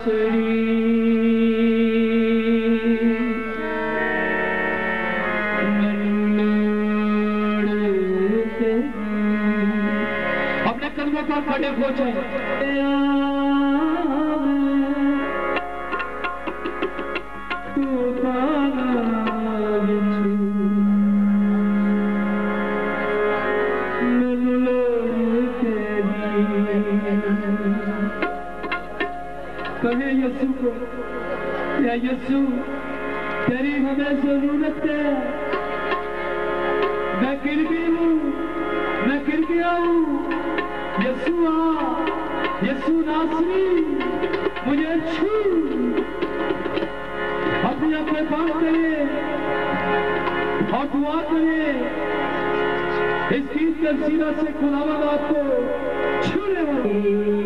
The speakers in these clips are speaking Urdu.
اپنے قدموں پر کھڑے ہو جائیں. کہے یسوع کو یا یسوع تیری ہمیں ضرورت ہے. میں گر گئی ہوں, میں گر گیا ہوں. یسوع آ, یسوع ناصری مجھے چھو. اپنے اپنے پاس کرے اور دعا کرے. اس چیز کے سینہ سے خداوند آپ کو چھونے والی.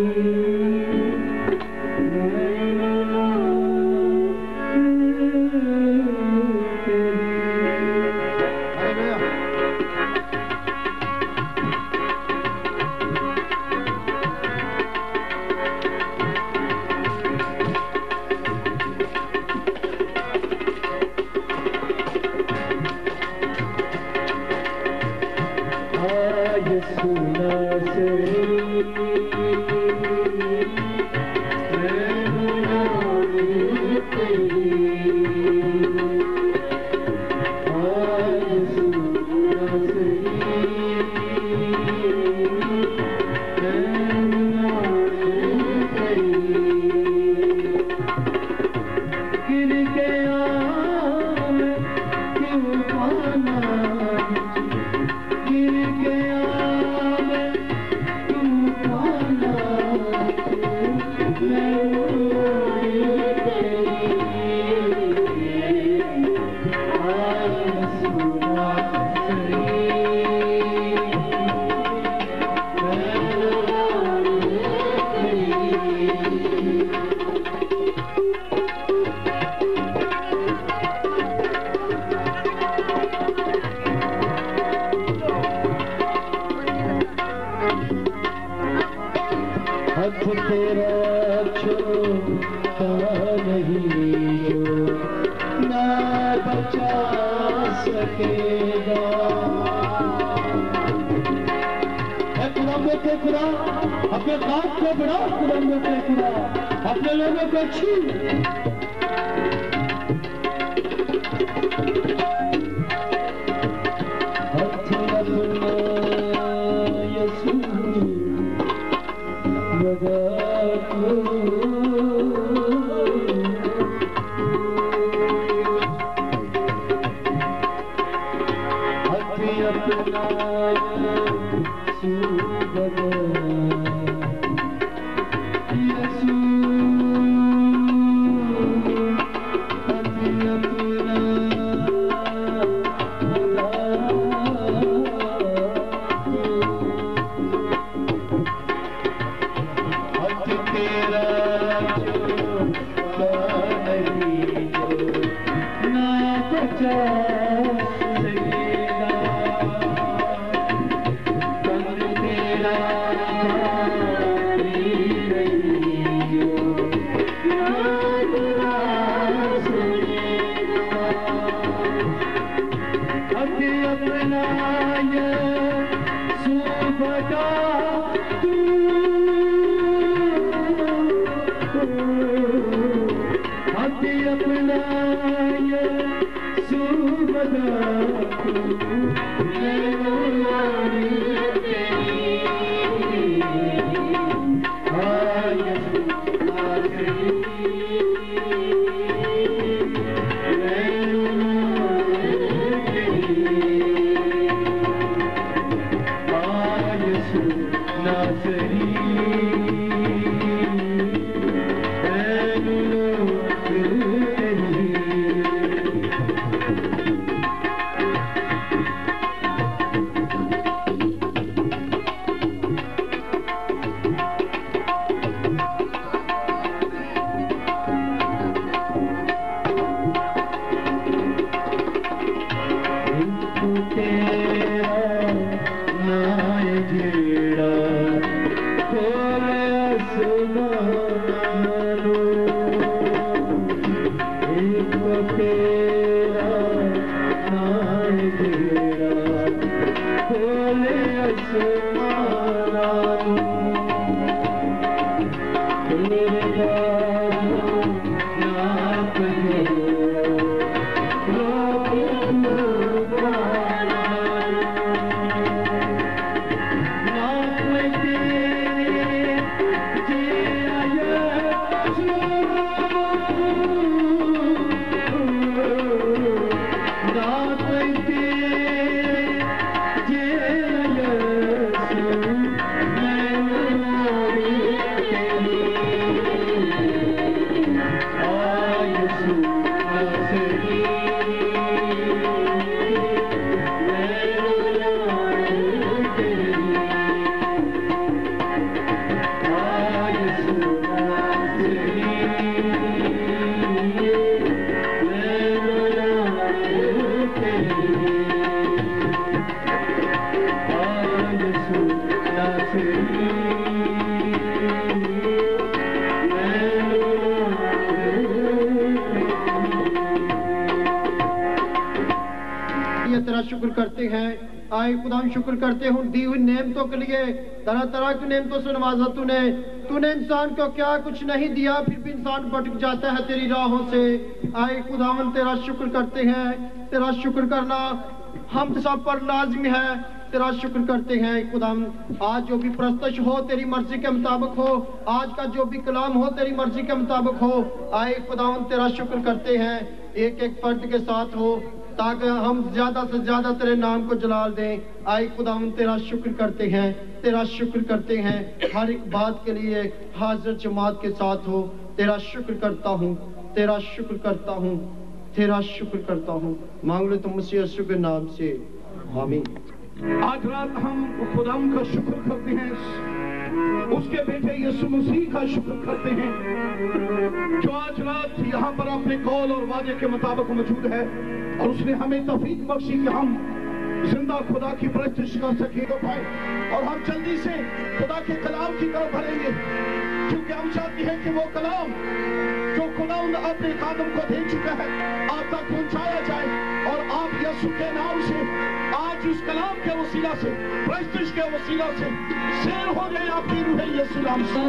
اپنے خاص کو بڑھا خدا کے خدا اپنے لوگوں کو چھو. ناصری شکر کرتے ہیں آئے خدا ہم شکر کرتے ہوں دی ہوئی نعمتوں کے لیے طرح طرح کی نعمتوں سے نوازا تو نے انسان کو کیا کچھ نہیں دیا پھر بھی انسان بھٹک جاتا ہے تیری راہوں سے آئے خداوند تیرا شکر کرتے ہیں تیرا شکر کرنا ہم سب پر لازمی ہے تیرا شکر کرتے ہیں خداوند آج جو بھی پرستش ہو تیری مرضی کے مطابق ہو آج کا جو بھی کلام ہو تیری مرضی کے مطابق ہو آئے خداوند تیرا شکر کرتے ہیں ایک ایک فرد کے ساتھ ہو تاکہ ہم زیادہ سے زیادہ تیرے نام کو جلال دیں آئے خداوند تیرا شکر کرتے ہیں ہر ایک بات کے لیے حاضر جماعت کے ساتھ ہو تیرا شکر کرتا ہوں مانگ لے تو مسیح یسوع کے نام سے آمین آج رات ہم خداوند کا شکر کرتے ہیں اس کے بیٹے یسوع مسیح کا شکر کرتے ہیں جو آج رات یہاں پر اپنے قول اور وعدے کے مطابق موجود ہے اور اس نے ہمیں توفیق بخشی کہ ہم زندہ خدا کی پرستش کر سکیں اور ہم جلدی سے خدا کے کلام کی طرف بڑھیں گے کیونکہ ہم چاہتے ہیں کہ وہ کلام جو خداوند اپنے خادم کو دے چکا ہے آپ تک پہنچایا جائے اور آپ یسوع کے نام سے آج اس کلام کے وسیلہ سے پرستش کے وسیلہ سے سیر ہو جائے آپ کی روح یسوع نام سے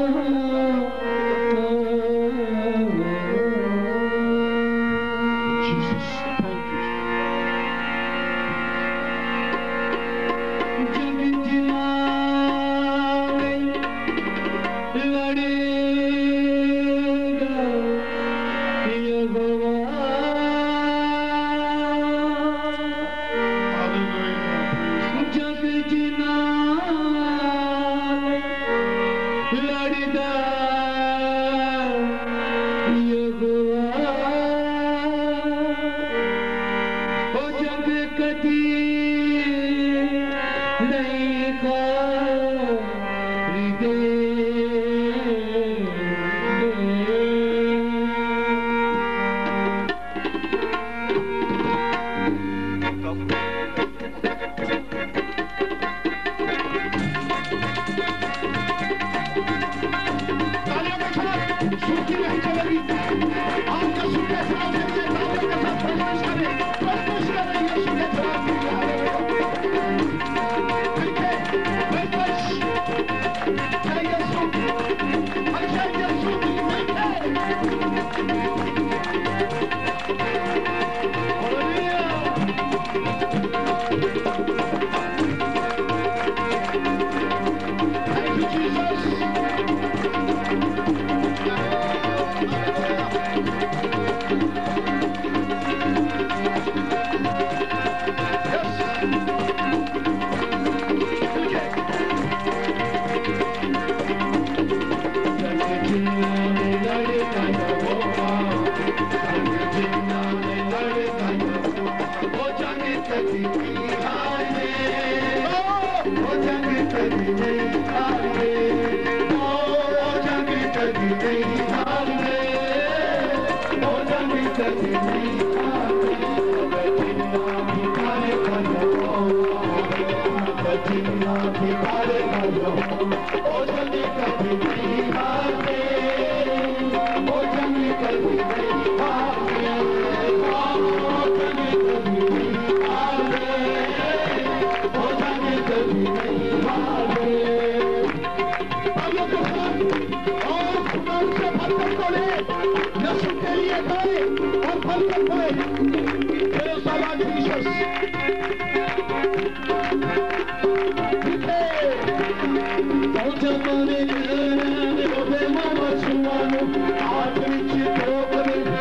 Oh,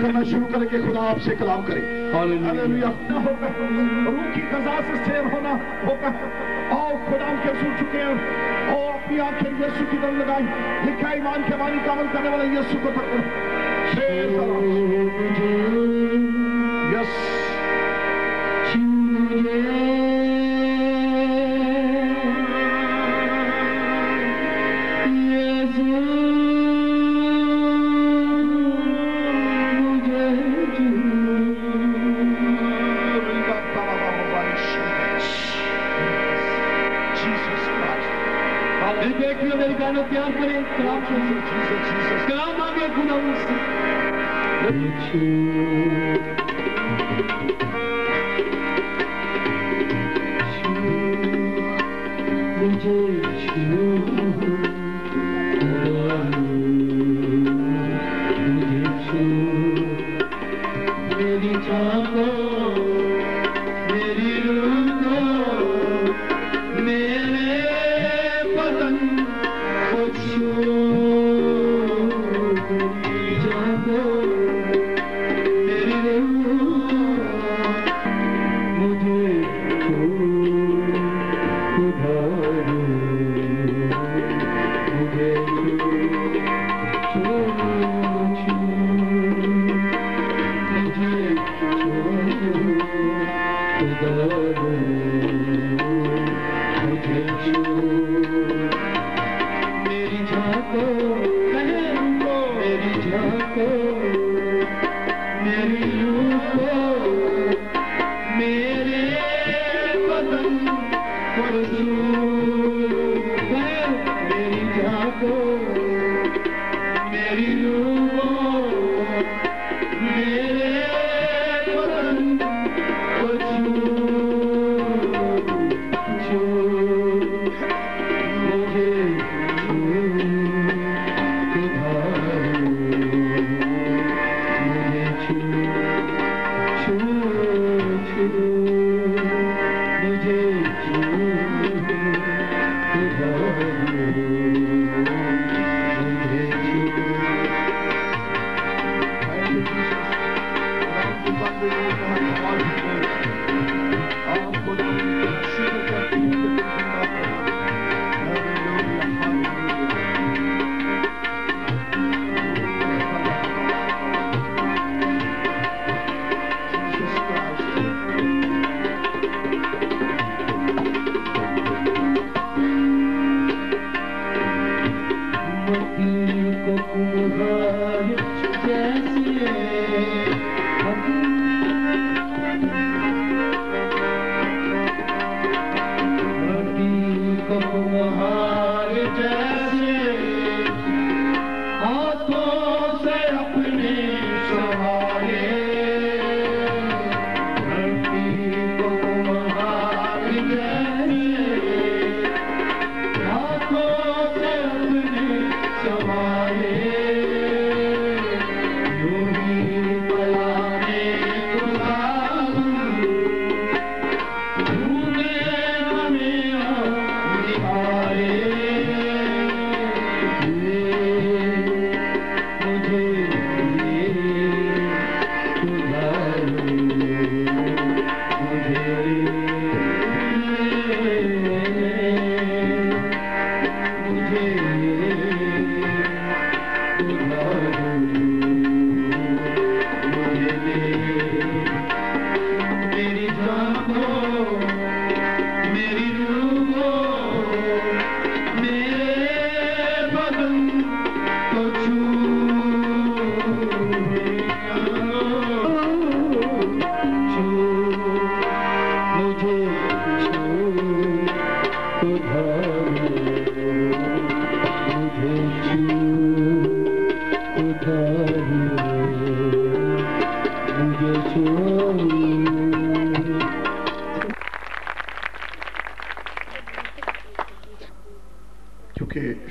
کرنا شروع کریں کہ خدا آپ سے کلام کرے ہاللیلویہ روح کی غذا سے سیر ہونا ہوتا ہے اور خدا کے رسول چکے ہیں اور اپنی آنکھیں یسوع کی طرف لگائیں لکھا ایمان کے معنی کا عمل کرنے والا یسوع کو تک یس پیار کریں کلام آگے خدا میری چاہو میری روح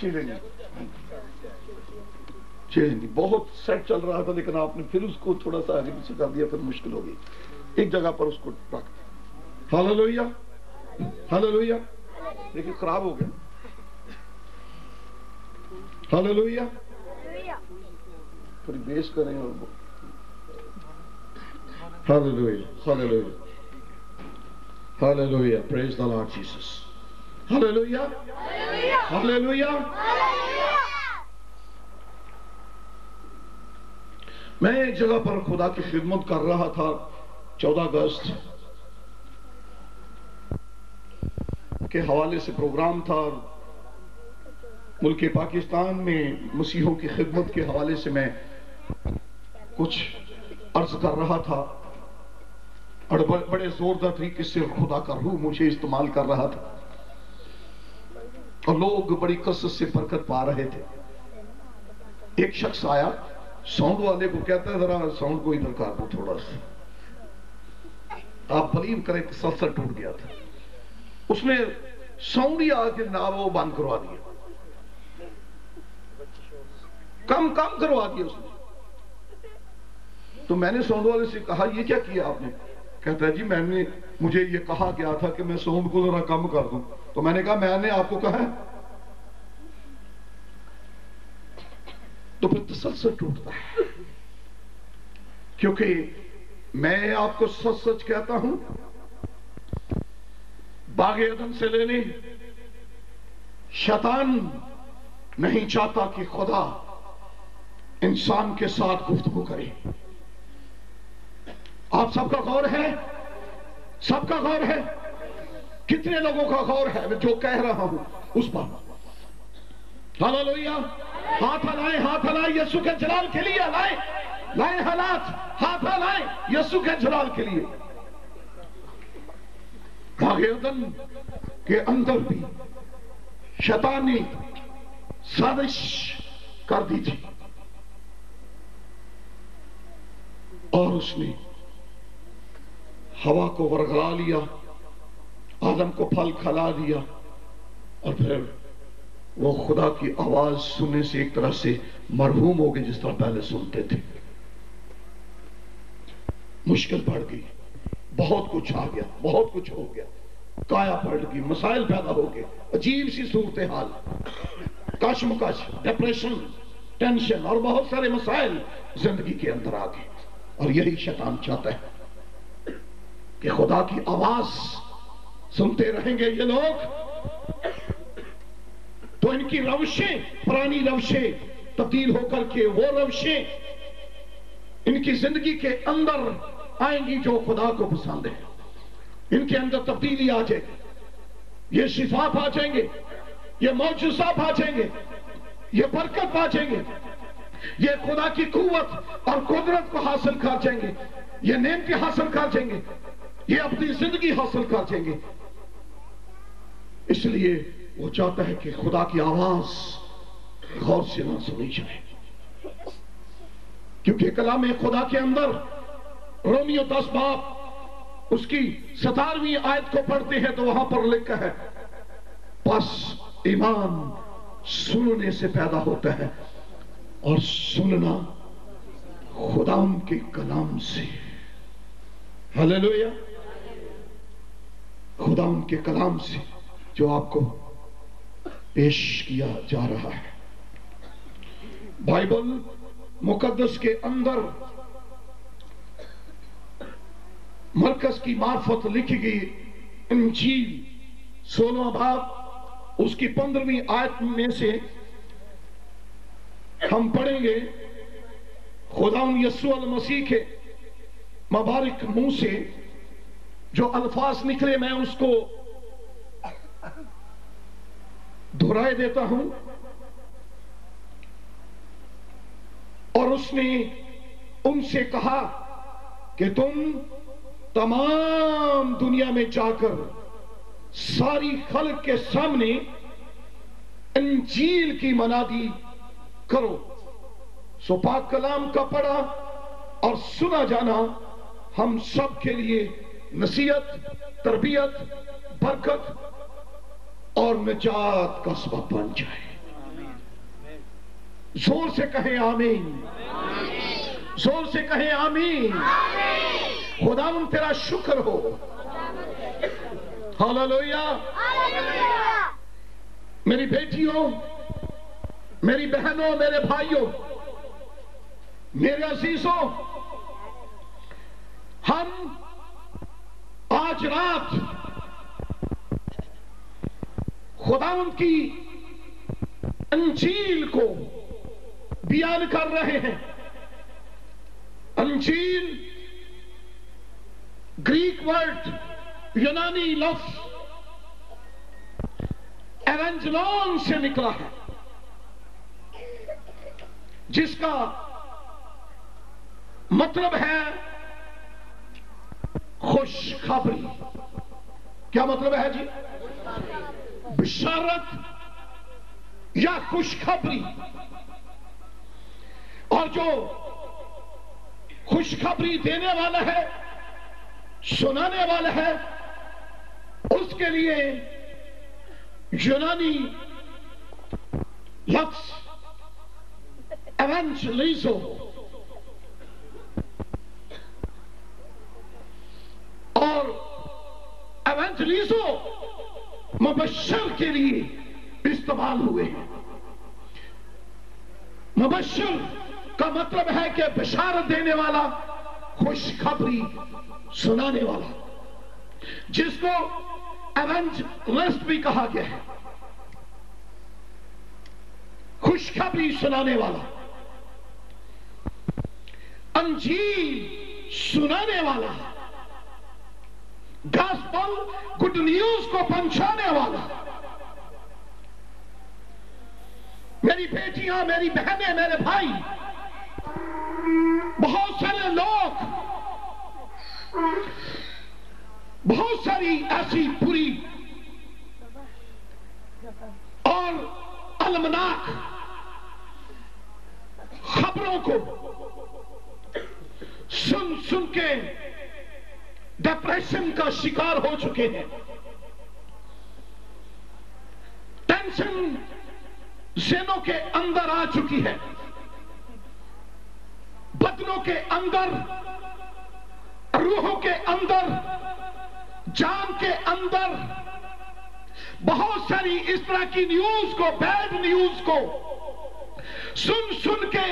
چھیڑیں گے چھیڑیں گے. بہت سیٹ چل رہا تھا لیکن آپ نے پھر اس کو تھوڑا سا آگے پیچھے کر دیا, پھر مشکل ہو گئی. ایک جگہ پر اس کو رکھ دیا. Hallelujah hallelujah. لیکن خراب ہو گیا. ہاللویا. تھوڑی بیس کریں اور ہاللویا ہاللویا ہاللویا. پریز دی لارڈ جیسس. Hallelujah hallelujah. میں ایک جگہ پر خدا کی خدمت کر رہا تھا. 14 اگست کے حوالے سے پروگرام تھا. ملک پاکستان میں مسیحوں کی خدمت کے حوالے سے میں کچھ عرض کر رہا تھا اور بڑے زوردار طریقے سے خدا کا روح مجھے استعمال کر رہا تھا اور لوگ بڑی کثرت سے برکت پا رہے تھے. ایک شخص آیا, ساؤنڈ والے کو کہتا ہے ذرا ساؤنڈ کو ادھر کر دو تھوڑا سا. آپ بلیو کریں کہ سلسلہ ٹوٹ گیا تھا. اس نے ساؤنڈ ہی آ کے نہ وہ بند کروا دیا, کم کروا دیا اس نے. تو میں نے ساؤنڈ والے سے کہا یہ کیا کیا آپ نے؟ کہتا ہے جی مجھے یہ کہا گیا تھا کہ میں ساؤنڈ کو ذرا کم کر دوں. تو میں نے کہا میں نے آپ کو کہا ہے. تو پھر تسلسل ٹوٹتا ہے, کیونکہ میں آپ کو سچ سچ کہتا ہوں, باغ عدن سے لینے شیطان نہیں چاہتا کہ خدا انسان کے ساتھ گفتگو کرے. آپ سب کا غور ہے, سب کا غور ہے. کتنے لوگوں کا غور ہے جو کہہ رہا ہوں اس پر؟ ہاللویا. ہاتھ ہلائیں, ہاتھ ہلائیں یسوع کے جلال کے لیے. لائیں حالات, ہاتھ ہلائیں یسوع کے جلال کے لیے. باغ عدن کے اندر بھی شیطان نے سازش کر دی تھی اور اس نے ہوا کو ورگلا لیا, آدم کو پھل کھلا دیا اور پھر وہ خدا کی آواز سننے سے ایک طرح سے مرحوم ہو گئے جس طرح پہلے سنتے تھے. مشکل بڑھ گئی, بہت کچھ آ گیا, بہت کچھ ہو گیا, کایا پلٹ گئی, مسائل پیدا ہو گئے, عجیب سی صورتحال, کشمکش, ڈپریشن, ٹینشن اور بہت سارے مسائل زندگی کے اندر آ گئے. اور یہی شیطان چاہتا ہے کہ خدا کی آواز سنتے رہیں گے یہ لوگ تو ان کی روشیں, پرانی روشیں تبدیل ہو کر کے وہ روشیں ان کی زندگی کے اندر آئیں گی جو خدا کو پسند ہے. ان کے اندر تبدیلی آ جائے گی, یہ شفا پا جائیں گے, یہ معجزہ پا جائیں گے, یہ برکت پا جائیں گے, یہ خدا کی قوت اور قدرت کو حاصل کر جائیں گے, یہ نعمتیں حاصل کر جائیں گے, یہ اپنی زندگی حاصل کر جائیں گے. اس لیے وہ چاہتا ہے کہ خدا کی آواز غور سے نہ سنی جائے, کیونکہ کلام خدا کے اندر رومیو 10 باب اس کی 17ویں آیت کو پڑھتے ہیں تو وہاں پر لکھا ہے پس ایمان سننے سے پیدا ہوتا ہے اور سننا خدا کے کلام سے. ہاللویا. خدا کے کلام سے جو آپ کو پیش کیا جا رہا ہے. بائبل مقدس کے اندر مرکز کی معرفت لکھی گئی انجیل 16واں باب اس کی 15ویں آیت میں سے ہم پڑھیں گے. خدا یسوع المسیح کے مبارک منہ سے جو الفاظ نکلے میں اس کو دہرائے دیتا ہوں. اور اس نے ان سے کہا کہ تم تمام دنیا میں جا کر ساری خلق کے سامنے انجیل کی منادی کرو. سو پاک کلام کا پڑھا اور سنا جانا ہم سب کے لیے نصیحت, تربیت, برکت اور نجات کا سبب بن جائے. زور سے کہیں آمین، زور سے کہیں آمین۔ خداوند تیرا شکر ہو۔ ہاللویا۔ میری بیٹیوں، میری بہنوں، میرے بھائیوں، میرے عزیزوں، ہم آج رات خداوند کی انجیل کو بیان کر رہے ہیں۔ انجیل گریک ورڈ، یونانی لفظ ایونجلون سے نکلا ہے، جس کا مطلب ہے خوشخبری۔ کیا مطلب ہے جی؟ بشارت یا خوشخبری۔ اور جو خوشخبری دینے والا ہے، سنانے والا ہے، اس کے لیے یونانی لفظ ایونجلیزو اور ایونجلیزو مبشر کے لیے استعمال ہوئے ہیں۔ مبشر کا مطلب ہے کہ بشارت دینے والا، خوشخبری سنانے والا، جس کو ایونجلسٹ بھی کہا گیا ہے، خوشخبری سنانے والا، انجیل سنانے والا، گاسپل گڈ نیوز کو پہنچانے والا۔ میری بیٹیاں، میری بہنیں، میرے بھائی، بہت سارے لوگ، بہت ساری ایسی بری اور المناک خبروں کو سن سن کے ڈپریشن کا شکار ہو چکے ہیں، ٹینشن ذہنوں کے اندر آ چکی ہے، بدنوں کے اندر، روحوں کے اندر، جان کے اندر بہت ساری اس طرح کی نیوز کو، بیڈ نیوز کو سن سن کے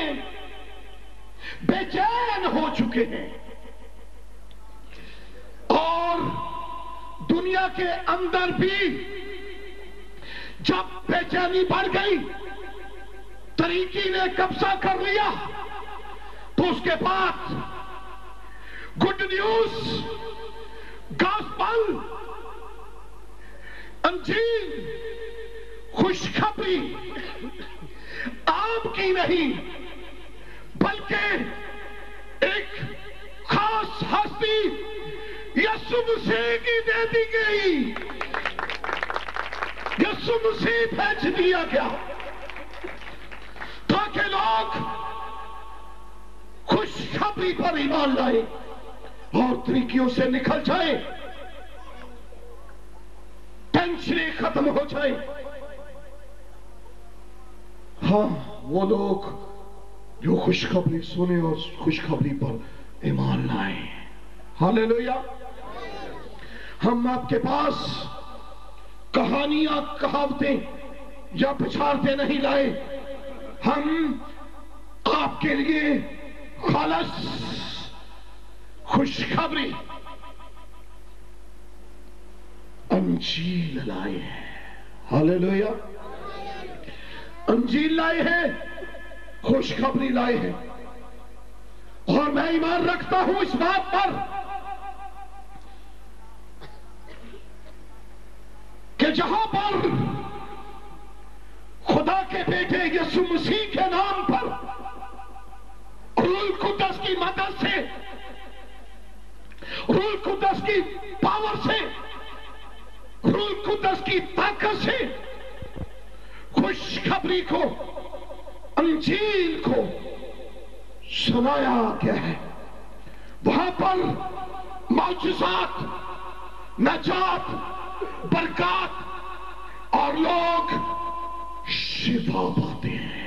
بے چین ہو چکے ہیں۔ اور دنیا کے اندر بھی جب بے چینی بڑھ گئی، طریقی نے قبضہ کر لیا، تو اس کے بعد گڈ نیوز، گاسپل، انجیل، خوشخبری عام کی نہیں، بلکہ ایک خاص ہستی یسوع مسیح کی دے دی گئی، یسوع مسیح بھیج دیا گیا، تاکہ لوگ خوشخبری پر ایمان لائے اور طریقوں سے نکل جائے، ٹینشنیں ختم ہو جائے۔ ہاں، وہ لوگ جو خوشخبری سنے اور خوشخبری پر ایمان لائیں۔ ہاللویا۔ ہم آپ کے پاس کہانیاں، کہاوتیں یا بچارتیں نہیں لائے، ہم آپ کے لیے خالص خوشخبری انجیل لائے ہیں۔ ہاللویا۔ انجیل لائے ہیں، خوشخبری لائے ہیں، اور میں ایمان رکھتا ہوں اس بات پر کہ جہاں پر خدا کے بیٹے یسوع مسیح کے نام پر روح القدس کی مدد سے، روح القدس کی پاور سے، روح القدس کی طاقت سے خوشخبری کو، انجیل کو سنایا گیا ہے، وہاں پر معجزات، نجات، برکات اور لوگ شفا پاتے ہیں۔